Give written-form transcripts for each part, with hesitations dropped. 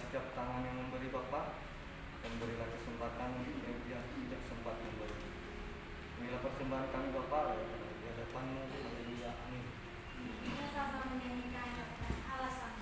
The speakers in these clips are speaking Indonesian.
setiap tangan yang memberi Bapa, dan berilah kesempatan yang dia tidak sempat memberi. Inilah persembahan kami Bapa di hadapan-Mu. Haleluya. Amin. Kita sama menyanyikan alasan.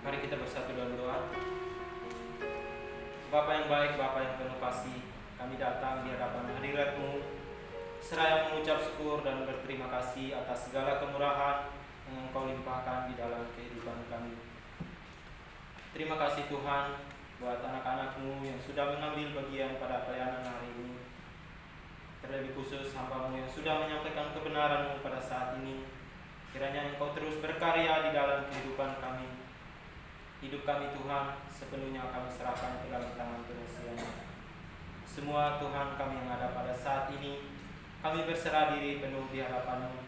Mari kita bersatu dalam doa. Bapa yang baik, Bapa yang penuh kasih, kami datang di hadapan hadirat-Mu seraya mengucap syukur dan berterima kasih atas segala kemurahan yang Engkau limpahkan di dalam kehidupan kami. Terima kasih Tuhan buat anak-anak-Mu yang sudah mengambil bagian pada pelayanan hari ini. Terlebih khusus hamba-Mu yang sudah menyampaikan kebenaran-Mu pada saat ini. Kiranya Engkau terus berkarya di dalam kehidupan kami. Hidup kami Tuhan, sepenuhnya kami serahkan ke dalam tangan pengasihan-Mu. Semua Tuhan kami yang ada pada saat ini, kami berserah diri penuh di hadapan-Mu.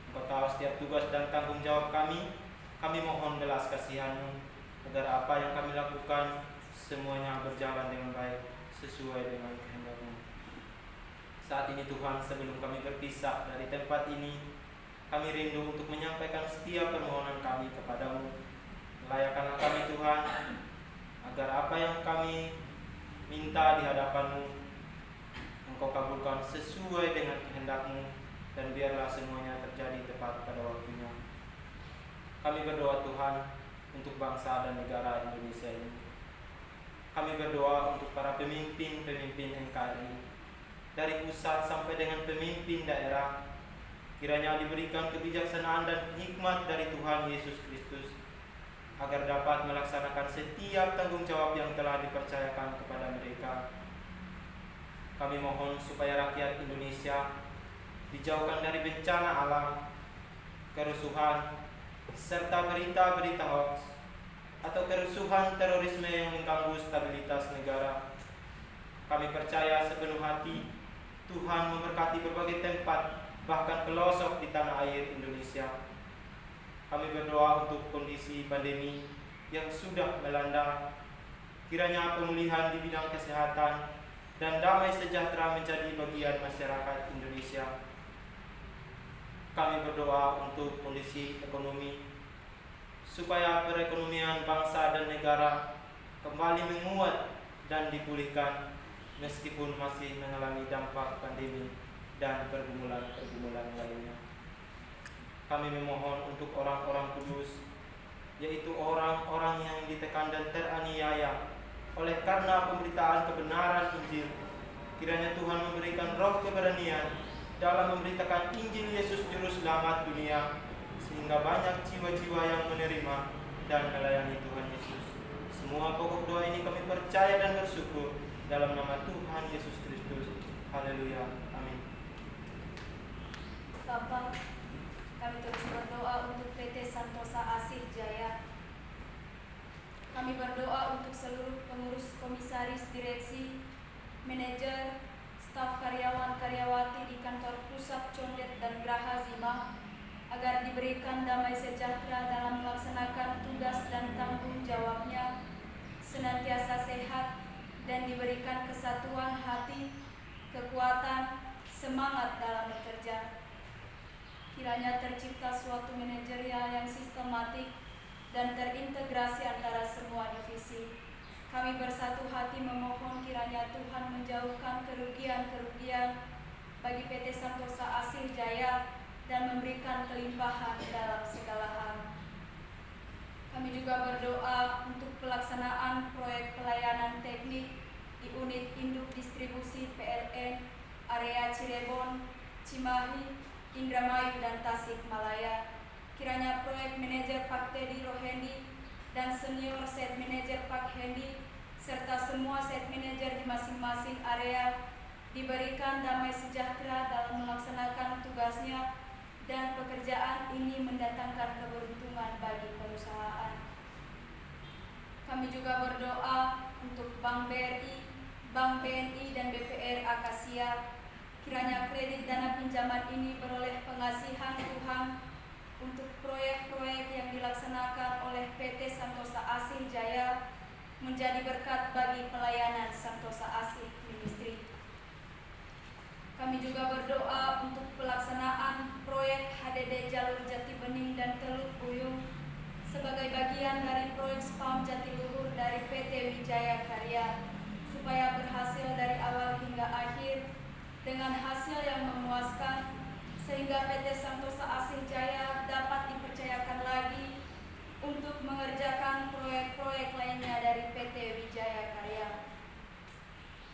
Engkau tahu setiap tugas dan tanggung jawab kami mohon belas kasihan-Mu, agar apa yang kami lakukan semuanya berjalan dengan baik sesuai dengan kehendak-Mu. Saat ini Tuhan, sebelum kami berpisah dari tempat ini, kami rindu untuk menyampaikan setiap permohonan kami kepada-Mu. Layakkanlah kami Tuhan, agar apa yang kami minta di hadapan-Mu Engkau kabulkan sesuai dengan kehendak-Mu, dan biarlah semuanya terjadi tepat pada waktunya. Kami berdoa Tuhan untuk bangsa dan negara Indonesia ini. Kami berdoa untuk para pemimpin-pemimpin NKRI, dari pusat sampai dengan pemimpin daerah. Kiranya diberikan kebijaksanaan dan hikmat dari Tuhan Yesus Kristus, agar dapat melaksanakan setiap tanggung jawab yang telah dipercayakan kepada mereka. Kami mohon supaya rakyat Indonesia dijauhkan dari bencana alam, kerusuhan, serta berita-berita hoax atau kerusuhan terorisme yang mengganggu stabilitas negara. Kami percaya sepenuh hati Tuhan memberkati berbagai tempat, bahkan pelosok di tanah air Indonesia. Kami berdoa untuk kondisi pandemi yang sudah melanda. Kiranya pemulihan di bidang kesehatan dan damai sejahtera menjadi bagian masyarakat Indonesia. Kami berdoa untuk kondisi ekonomi, supaya perekonomian bangsa dan negara kembali menguat dan dipulihkan meskipun masih mengalami dampak pandemi dan pergumulan-pergumulan lainnya. Kami memohon untuk orang-orang kudus, yaitu orang-orang yang ditekan dan teraniaya oleh karena pemberitaan kebenaran Injil. Kiranya Tuhan memberikan roh keberanian dalam memberitakan Injil Yesus Juru Selamat dunia, sehingga banyak jiwa-jiwa yang menerima dan melayani Tuhan Yesus. Semua pokok doa ini kami percaya dan bersyukur dalam nama Tuhan Yesus Kristus. Haleluya. Amin. Bapa, kami terus berdoa untuk PT Santosa Asih Jaya. Kami berdoa untuk seluruh pengurus, komisaris, direksi, manajer, staf karyawan-karyawati di kantor pusat Condet dan Geraha Zima, agar diberikan damai sejahtera dalam melaksanakan tugas dan tanggung jawabnya, senantiasa sehat, dan diberikan kesatuan hati, kekuatan, semangat dalam bekerja. Kiranya tercipta suatu manajerial yang sistematik dan terintegrasi antara semua divisi. Kami bersatu hati memohon kiranya Tuhan menjauhkan kerugian-kerugian bagi PT Santosa Asih Jaya dan memberikan kelimpahan dalam segala hal. Kami juga berdoa untuk pelaksanaan proyek pelayanan teknik di unit induk distribusi PLN area Cirebon, Cimahi, Indramayu, dan Tasikmalaya. Kiranya proyek manajer Pak Teddy Rohendi dan senior set manajer Pak Hendi serta semua set manajer di masing-masing area diberikan damai sejahtera dalam melaksanakan tugasnya, dan pekerjaan ini mendatangkan keberuntungan bagi perusahaan. Kami juga berdoa untuk Bank BRI, Bank BNI, dan BPR Akasia. Kiranya kredit dana pinjaman ini beroleh pengasihan Tuhan untuk proyek-proyek yang dilaksanakan oleh PT Santosa Asih Jaya menjadi berkat bagi pelayanan Santosa Asih Ministry. Kami juga berdoa untuk pelaksanaan proyek HDD Jalur Jati Bening dan Teluk Buyung sebagai bagian dari proyek SPAM Jatiluhur dari PT Wijaya Karya, supaya berhasil dari awal hingga akhir dengan hasil yang memuaskan, sehingga PT Santosa Asih Jaya dapat dipercayakan lagi untuk mengerjakan proyek-proyek lainnya dari PT Wijaya Karya.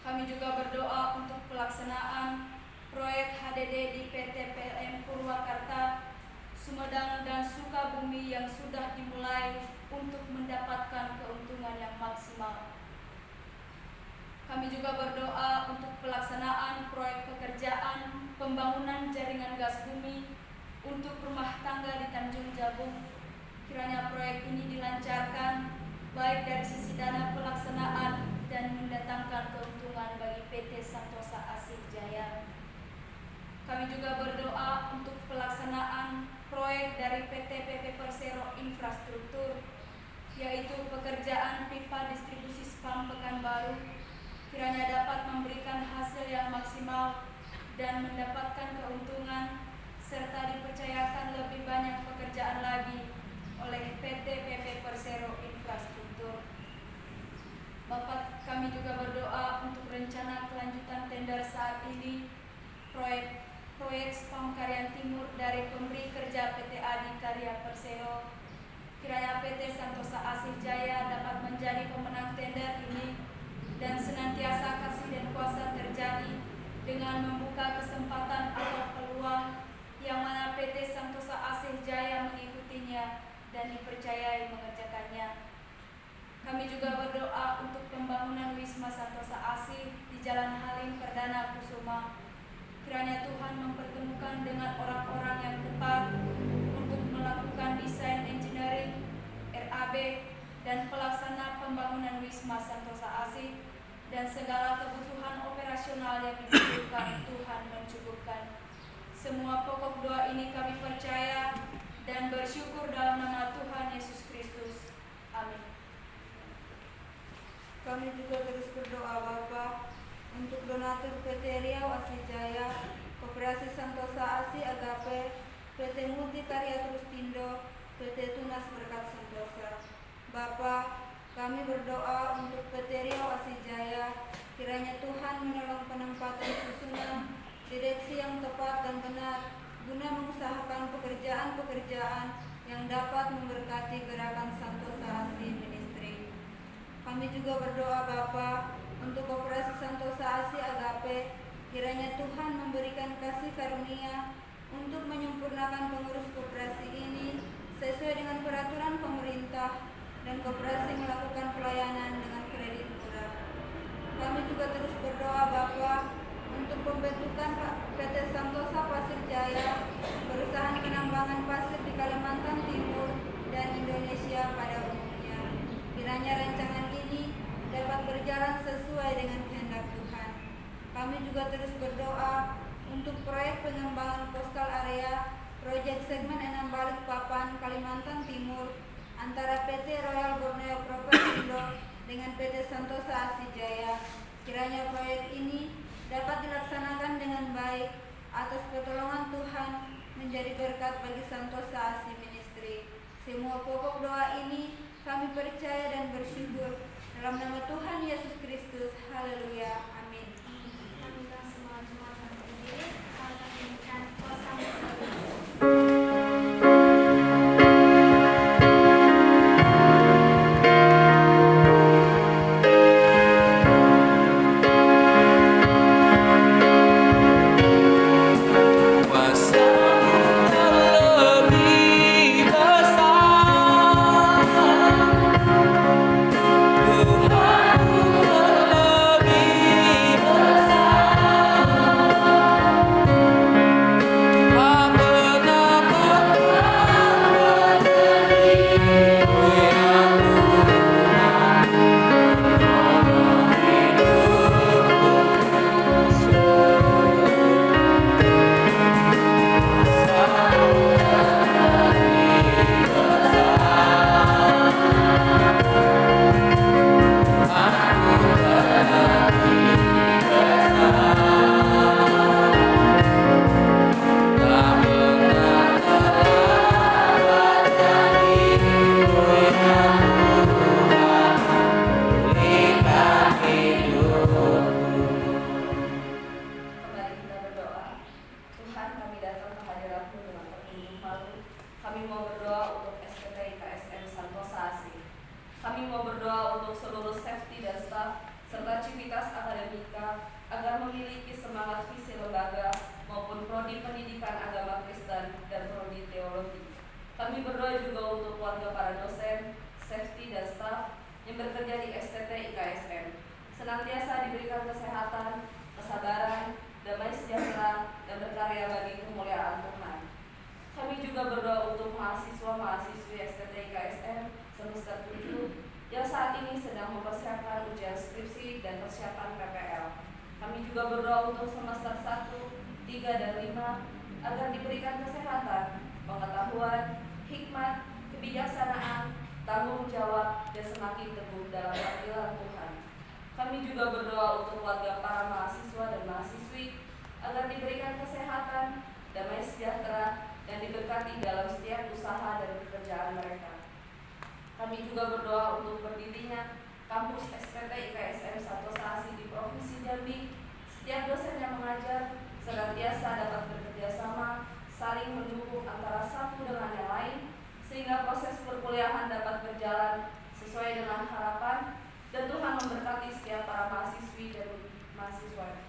Kami juga berdoa untuk pelaksanaan proyek HDD di PT PLN Purwakarta, Sumedang, dan Sukabumi yang sudah dimulai untuk mendapatkan keuntungan yang maksimal. Kami juga berdoa untuk pelaksanaan proyek pekerjaan pembangunan jaringan gas bumi untuk rumah tangga di Tanjung Jabung. Kiranya proyek ini dilancarkan baik dari sisi dana pelaksanaan dan mendatangkan keuntungan bagi PT Santosa Asih Jaya. Kami juga berdoa untuk pelaksanaan proyek dari PT PP Persero Infrastruktur, yaitu pekerjaan pipa distribusi SPAM Pekanbaru. Kiranya dapat memberikan hasil yang maksimal dan mendapatkan keuntungan, serta dipercayakan lebih banyak pekerjaan lagi oleh PT PP Persero Infrastruktur. Bapak, kami juga berdoa untuk rencana kelanjutan tender saat ini proyek SPAM Karyan Timur dari pemberi kerja PT Adi Karya Persero. Kiranya PT Santosa Asih Jaya dapat menjadi pemenang tender ini dan senantiasa kasih dan kuasa terjadi dengan membuka kesempatan atau peluang yang mana PT Santosa Asih Jaya mengikutinya dan dipercayai mengerjakannya. Kami juga berdoa untuk pembangunan Wisma Santosa Asih di Jalan Halim Perdana Kusuma. Kiranya Tuhan mempertemukan dengan orang-orang yang tepat untuk melakukan desain engineering, RAB, dan pelaksana pembangunan Wisma Santosa Asih, dan segala kebutuhan operasional yang dibutuhkan Tuhan mencukupkan. Semua pokok doa ini kami percaya dan bersyukur dalam nama Tuhan Yesus Kristus. Amin. kami juga terus berdoa Bapa untuk donatur PT Riau Asih Jaya, Koperasi Santosa Asih Agape, PT Multi Karya Trustindo, PT Tunas Berkat Santosa. Bapa, kami berdoa untuk PT Riau Asih Jaya, kiranya Tuhan menolong penempatan susunan direksi yang tepat dan benar guna mengusahakan pekerjaan-pekerjaan yang dapat memberkati gerakan Santosa Asih Ministry. Kami juga berdoa Bapa untuk Koperasi Santosa Asih Agape, kiranya Tuhan memberikan kasih karunia untuk menyempurnakan pengurus koperasi ini sesuai dengan peraturan pemerintah dan koperasi melakukan pelayanan dengan kredit murah. Kami juga terus berdoa Bapa untuk pembentukan PT Santosa Pasir Jaya, perusahaan penambangan pasir di Kalimantan Timur dan Indonesia pada umumnya. Kiranya rancangan ini dapat berjalan sesuai dengan kehendak Tuhan. Kami juga terus berdoa untuk proyek pengembangan coastal area proyek segmen 6 Balikpapan, Kalimantan Timur antara PT Royal Borneo Propertindo dengan PT Santosa Asih Jaya. Kiranya proyek ini dapat dilaksanakan dengan baik atas pertolongan Tuhan menjadi berkat bagi Santosa Asih Ministry. Semua pokok doa ini kami percaya dan bersyukur dalam nama Tuhan Yesus Kristus. Haleluya. Amin. Kami undang semua jemaat yang berdiri, saat menyanyikan Kosam 13. Senantiasa diberikan kesehatan, kesabaran, damai sejahtera, dan berkarya bagi kemuliaan Tuhan. Kami juga berdoa untuk mahasiswa-mahasiswi STT IKSM semester 7 yang saat ini sedang mempersiapkan ujian skripsi dan persiapan PPL. Kami juga berdoa untuk semester 1, 3, dan 5 agar diberikan kesehatan, pengetahuan, hikmat, kebijaksanaan, tanggung jawab, dan semakin teguh dalam panggilan Tuhan. Kami juga berdoa untuk warga para mahasiswa dan mahasiswi agar diberikan kesehatan, damai sejahtera, dan diberkati dalam setiap usaha dan pekerjaan mereka. Kami juga berdoa untuk berdirinya kampus STT IKSM Santosa Asih di Provinsi Jambi. Setiap dosen yang mengajar senantiasa dapat bekerja sama, saling mendukung antara satu dengan yang lain, sehingga proses perkuliahan dapat berjalan sesuai dengan harapan, dan Tuhan memberkati setiap para mahasiswi dan mahasiswa.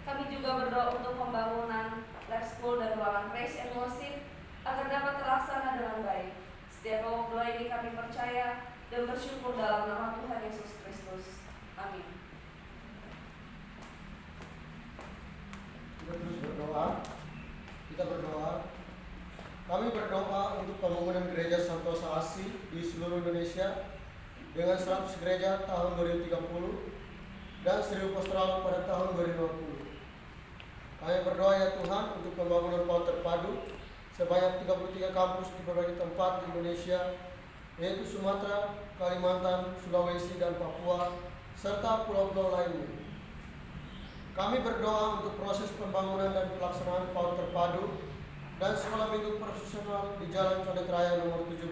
Kami juga berdoa untuk pembangunan lab school dan ruangan praise and worship agar dapat terlaksana dengan baik. Setiap pokok doa ini kami percaya dan bersyukur dalam nama Tuhan Yesus Kristus. Amin. Kita terus berdoa. Kami berdoa untuk pembangunan gereja Santosa Asih di seluruh Indonesia dengan 100 gereja tahun 2030 dan 1000 pastoral pada tahun 2020. Kami berdoa ya Tuhan untuk pembangunan PAUD terpadu sebanyak 33 kampus di berbagai tempat di Indonesia, yaitu Sumatera, Kalimantan, Sulawesi, dan Papua, serta pulau-pulau lainnya. Kami berdoa untuk proses pembangunan dan pelaksanaan PAUD terpadu dan sekolah minggu profesional di Jalan Condet Raya nomor 17.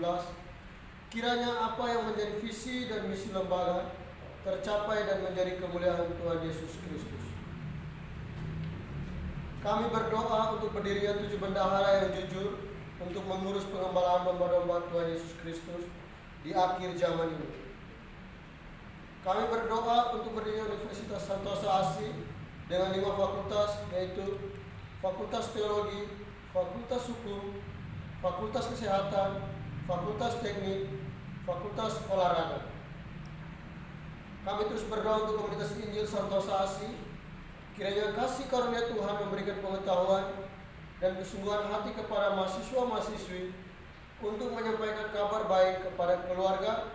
Kiranya apa yang menjadi visi dan misi lembaga tercapai dan menjadi kemuliaan Tuhan Yesus Kristus. Kami berdoa untuk berdirinya 7 bendahara yang jujur untuk mengurus pengembalaan domba-domba Tuhan Yesus Kristus di akhir zaman ini. Kami berdoa untuk berdirinya Universitas Santosa ASI dengan 5 fakultas, yaitu Fakultas Teologi, Fakultas Hukum, Fakultas Kesehatan, Fakultas Teknik, Fakultas Olahraga. Kami terus berdoa untuk komunitas Injil Santosa ASI, kiranya kasih karunia Tuhan memberikan pengetahuan dan kesungguhan hati kepada mahasiswa-mahasiswi untuk menyampaikan kabar baik kepada keluarga,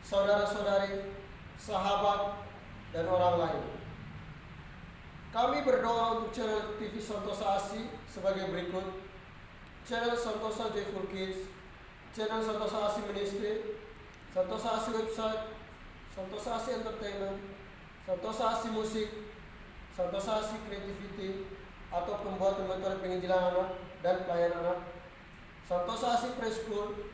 saudara-saudari, sahabat, dan orang lain. Kami berdoa untuk channel TV Santosa ASI sebagai berikut: channel Santosa Joyful Kids, channel Santosa ASI Ministry, Santosa ASI Website, Santosa ASI Entertainment, Santosa ASI Musik, Santosa ASI Creativity atau pembuatan metode penginjilan anak dan pelayanan anak, Santosa ASI Preschool,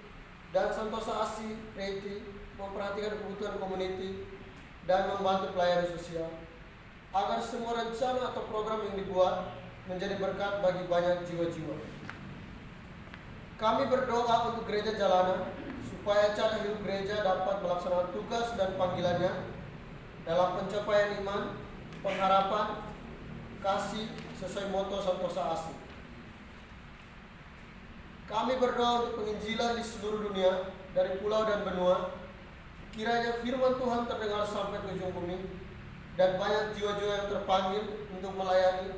dan Santosa ASI Creative memperhatikan kebutuhan community dan membantu pelayanan sosial, agar semua rencana atau program yang dibuat menjadi berkat bagi banyak jiwa-jiwa. Kami berdoa untuk gereja jalanan supaya cara hidup gereja dapat melaksanakan tugas dan panggilannya dalam pencapaian iman, pengharapan, kasih sesuai moto Santosa ASI. Kami berdoa untuk penginjilan di seluruh dunia, dari pulau dan benua. Kiranya firman Tuhan terdengar sampai ke ujung bumi dan banyak jiwa-jiwa yang terpanggil untuk melayani,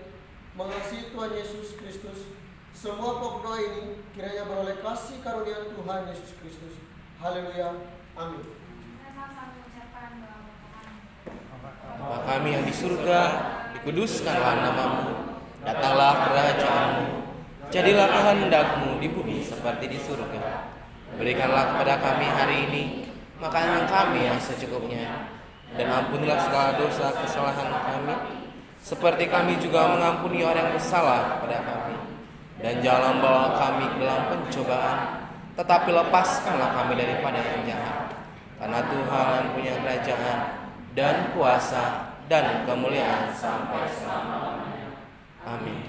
mengasihi Tuhan Yesus Kristus. Semua pokok doa ini kiranya beroleh kasih karunia Tuhan Yesus Kristus. Haleluya. Amin. Bapa kami yang di surga, dikuduskanlah namamu, datanglah kerajaanmu, jadilah kehendak-mu di bumi seperti di surga. Berikanlah kepada kami hari ini makanan kami yang secukupnya, dan ampunilah segala dosa kesalahan kami, seperti kami juga mengampuni orang yang bersalah kepada kami. Dan jangan membawa kami ke dalam pencobaan, tetapi lepaskanlah kami daripada yang jahat. Karena Tuhan punya kerajaan dan kuasa dan kemuliaan sampai selama-lamanya. Amin.